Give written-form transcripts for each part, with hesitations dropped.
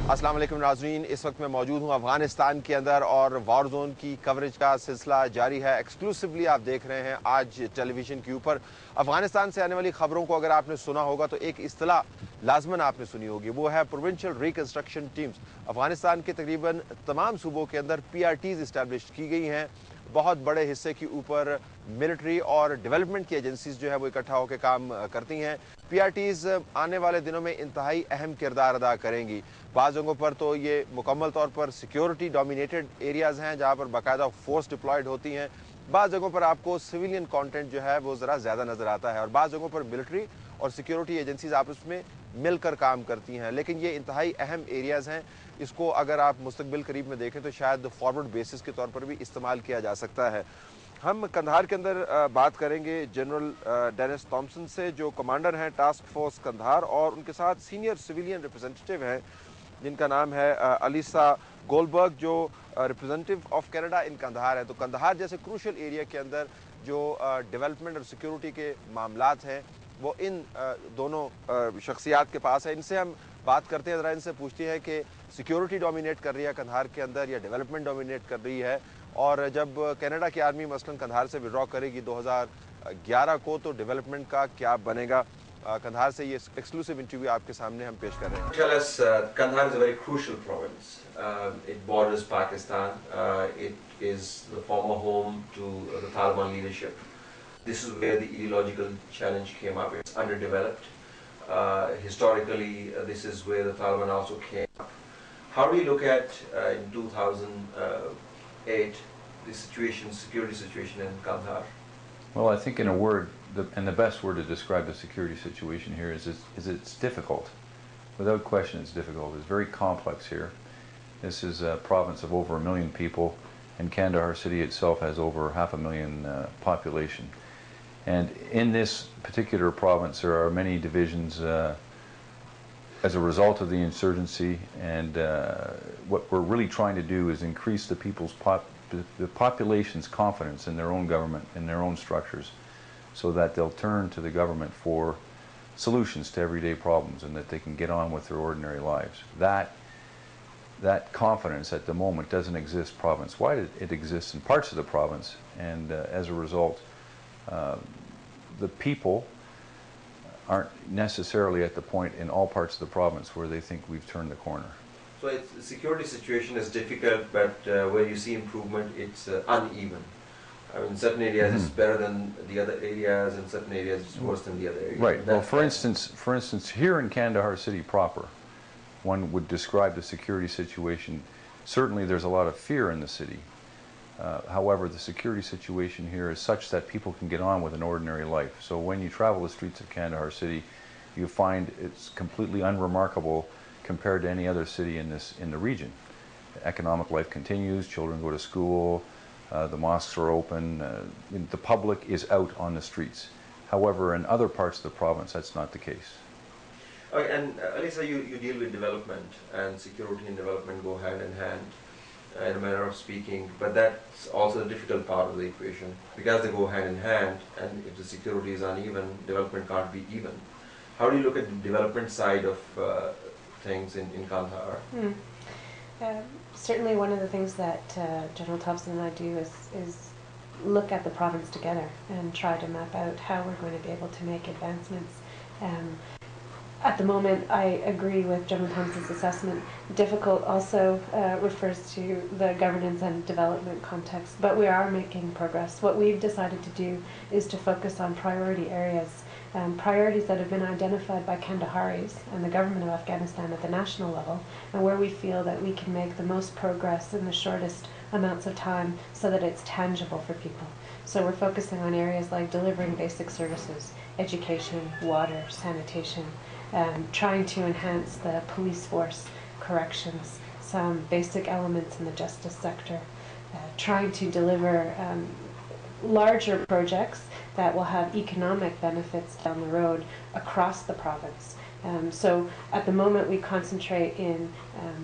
अस्सलाम वालेकुम नाज़रीन, इस वक्त मैं मौजूद हूँ अफ़गानिस्तान के अंदर और वार जोन की कवरेज का सिलसिला जारी है। एक्सक्लूसिवली आप देख रहे हैं आज टेलीविज़न के ऊपर। अफ़गानिस्तान से आने वाली ख़बरों को अगर आपने सुना होगा तो एक इस्तिलाह लाजमन आपने सुनी होगी, वो है प्रोविंशियल रिकन्स्ट्रक्शन टीम्स। अफ़गानिस्तान के तकरीबन तमाम सूबों के अंदर PRTs इस्टेब्लिश की गई हैं। बहुत बड़े हिस्से के ऊपर मिलिट्री और डेवलपमेंट की एजेंसीज जो है वो इकट्ठा होकर काम करती हैं। PRTs आने वाले दिनों में इंतहाई अहम किरदार अदा करेंगी। बाज़ जगहों पर तो ये मुकम्मल तौर पर सिक्योरिटी डोमिनेटेड एरियाज़ हैं जहाँ पर बाकायदा फोर्स डिप्लॉयड होती हैं। बाज़ जगहों पर आपको सिविलियन कंटेंट जो है वो ज़रा ज़्यादा नज़र आता है और बाज़ जगहों पर मिलिट्री और सिक्योरिटी एजेंसीज आपस में मिलकर काम करती हैं। लेकिन ये इंतहाई अहम एरियाज़ हैं, इसको अगर आप मुस्तकबिल करीब में देखें तो शायद फॉरवर्ड बेसिस के तौर पर भी इस्तेमाल किया जा सकता है। हम कंधार के अंदर बात करेंगे जनरल डेनिस थॉम्सन से, जो कमांडर हैं टास्क फोर्स कंधार, और उनके साथ सीनियर सिविलियन रिप्रेजेंटेटिव हैं जिनका नाम है अलीसा गोल्डबर्ग, जो रिप्रेजेंटेटिव ऑफ कनाडा इन कंधार है। तो कंधार जैसे क्रूशल एरिया के अंदर जो डेवलपमेंट और सिक्योरिटी के मामलात हैं वो इन दोनों शख्सियात के पास है। इनसे हम बात करते हैं, ज़रा इनसे पूछते हैं कि सिक्योरिटी डोमिनेट कर रही है कंधार के अंदर या डेवलपमेंट डोमिनेट कर रही है, और जब कनाडा की आर्मी मसलन कंधार से विड्रॉ करेगी 2011 को तो डेवलपमेंट का क्या बनेगा। कंधार से ये एक्सक्लूसिव इंटरव्यू आपके सामने हम पेश कर रहे हैं। Tell us, Kandahar is a very crucial province. It borders Pakistan. It is the former home to the Taliban leadership. This is where the ideological challenge came up. It's underdeveloped. Historically, this is where the Taliban also came up. How do you look at in 2008 the situation, security situation in Kandahar? Well, I think in a word, and the best word to describe the security situation here is it's difficult. Without question, it's difficult. It's very complex here. This is a province of over 1 million people, and Kandahar city itself has over 500,000 population. And in this particular province, there are many divisions as a result of the insurgency, and what we're really trying to do is increase the people's the population's confidence in their own government, in their own structures, so that they'll turn to the government for solutions to everyday problems and that they can get on with their ordinary lives. That confidence at the moment doesn't exist province-wide. It exists in parts of the province, and as a result, the people aren't necessarily at the point in all parts of the province where they think we've turned the corner. So the security situation is difficult, but where you see improvement, it's uneven. I mean, in certain areas it's better than the other areas, and certain areas it's worse than the other areas. Right. Well, for instance, here in Kandahar city proper, one would describe the security situation. Certainly, there's a lot of fear in the city. However, the security situation here is such that people can get on with an ordinary life. So when you travel the streets of Kandahar city, you find it's completely unremarkable compared to any other city in the region. Economic life continues, children go to school, the mosques are open, the public is out on the streets. However, in other parts of the province, that's not the case. Okay, and Alisa, you deal with development, and security and development go hand in hand, in a manner of speaking, but that's also the difficult part of the equation, because they go hand in hand, and if the security is uneven, development can't be even. How do you look at the development side of things in Kandahar? Certainly one of the things that General Thompson and I do is look at the province together and try to map out how we're going to be able to make advancements. At the moment, I agree with General Thompson's assessment. Difficult also refers to the governance and development context, but we are making progress. What we've decided to do is to focus on priority areas, priorities that have been identified by Kandaharis and the government of Afghanistan at the national level, and where we feel that we can make the most progress in the shortest amounts of time so that it's tangible for people. So we're focusing on areas like delivering basic services, education, water, sanitation, trying to enhance the police force, corrections, some basic elements in the justice sector, trying to deliver larger projects that will have economic benefits down the road across the province. So at the moment we concentrate in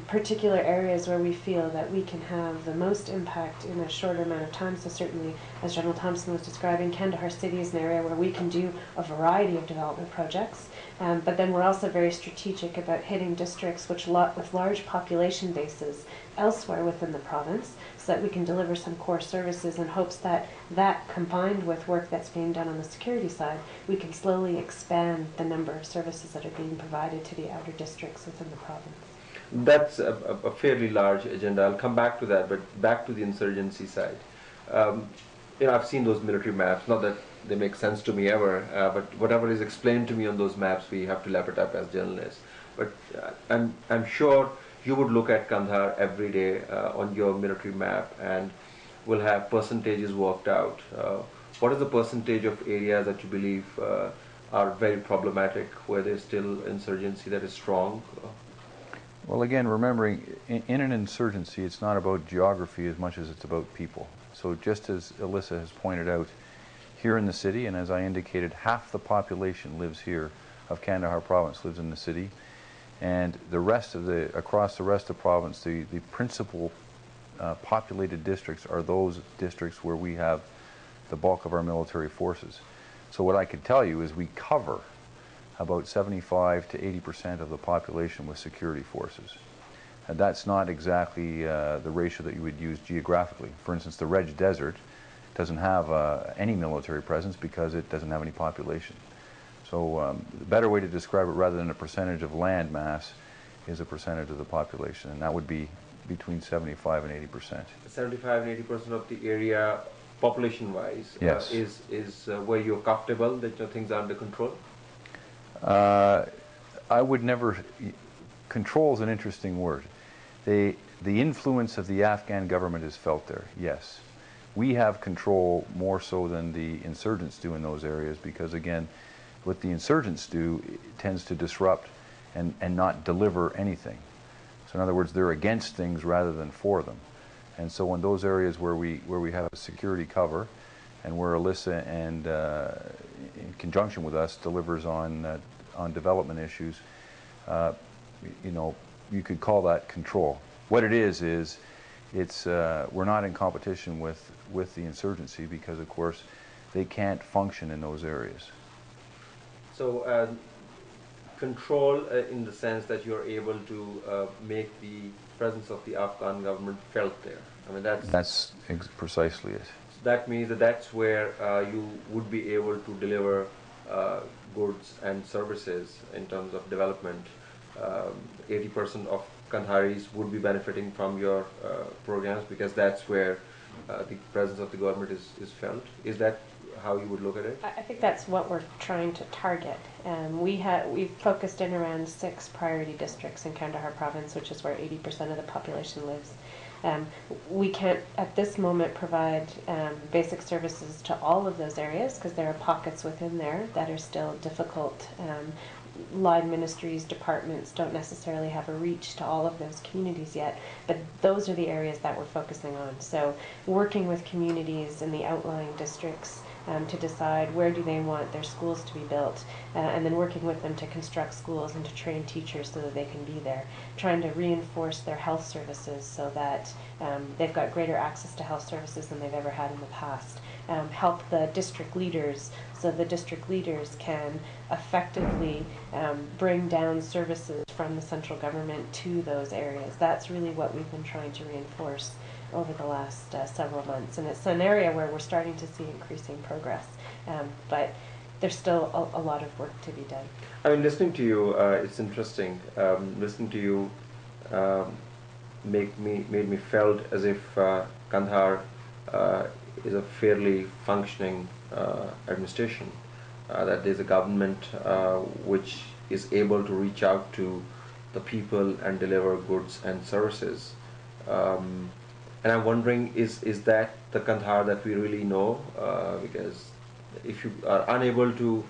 particular areas where we feel that we can have the most impact in a shorter amount of time. So certainly, as General Thompson was describing, Kandahar City is an area where we can do a variety of development projects. But then we're also very strategic about hitting districts with large population bases elsewhere within the province, so that we can deliver some core services in hopes that that combined with work that's being done on the security side, we can slowly expand the number of services that are being provided to the outer districts within the province. That's a fairly large agenda. I'll come back to that, but back to the insurgency side. I've seen those military maps, not that they make sense to me ever, but whatever is explained to me on those maps, we have to lap it up as journalists. But I'm sure you would look at Kandahar every day on your military map and will have percentages worked out. What is the percentage of areas that you believe are very problematic, where there's still insurgency that is strong? Well, again, remembering, in an insurgency, it's not about geography as much as it's about people. So just as Alyssa has pointed out, here in the city, and as I indicated, half the population lives here of Kandahar province lives in the city, and the rest of across the rest of the province, the principal populated districts are those districts where we have the bulk of our military forces. So what I could tell you is we cover about 75 to 80% of the population with security forces. And that's not exactly the ratio that you would use geographically. For instance, the Reg Desert doesn't have any military presence because it doesn't have any population. So the better way to describe it, rather than a percentage of land mass, is a percentage of the population, and that would be between 75 and 80%. 75 and 80% of the area, population-wise, yes, is where you're comfortable that your things are under control? I would never. Control is an interesting word. The influence of the Afghan government is felt there, yes. We have control more so than the insurgents do in those areas, because again, what the insurgents do tends to disrupt and not deliver anything. So in other words, they're against things rather than for them. And so in those areas where we have a security cover, and where Alyssa and in conjunction with us delivers on development issues, you could call that control. What it is it's we're not in competition with the insurgency, because of course they can't function in those areas. So control in the sense that you're able to make the presence of the Afghan government felt there. I mean, that's precisely it. So that means that's where you would be able to deliver goods and services in terms of development. 80% of Kandaharis would be benefiting from your programs, because that's where the presence of the government is felt. Is that how you would look at it? I think that's what we're trying to target. We've focused in around 6 priority districts in Kandahar province, which is where 80% of the population lives. We can't at this moment provide basic services to all of those areas, because there are pockets within there that are still difficult. Line ministries, departments don't necessarily have a reach to all of those communities yet, but those are the areas that we're focusing on. So working with communities in the outlying districts to decide where do they want their schools to be built, and then working with them to construct schools and to train teachers so that they can be there, trying to reinforce their health services so that they've got greater access to health services than they've ever had in the past, help the district leaders so the district leaders can effectively bring down services from the central government to those areas. That's really what we've been trying to reinforce over the last several months, and it's an area where we're starting to see increasing progress, but there's still a lot of work to be done. I mean, listening to you, it's interesting. Listening to you made me felt as if Kandahar is a fairly functioning administration, that there's a government which is able to reach out to the people and deliver goods and services. And I'm wondering, is that the Kandahar that we really know? Because if you are unable to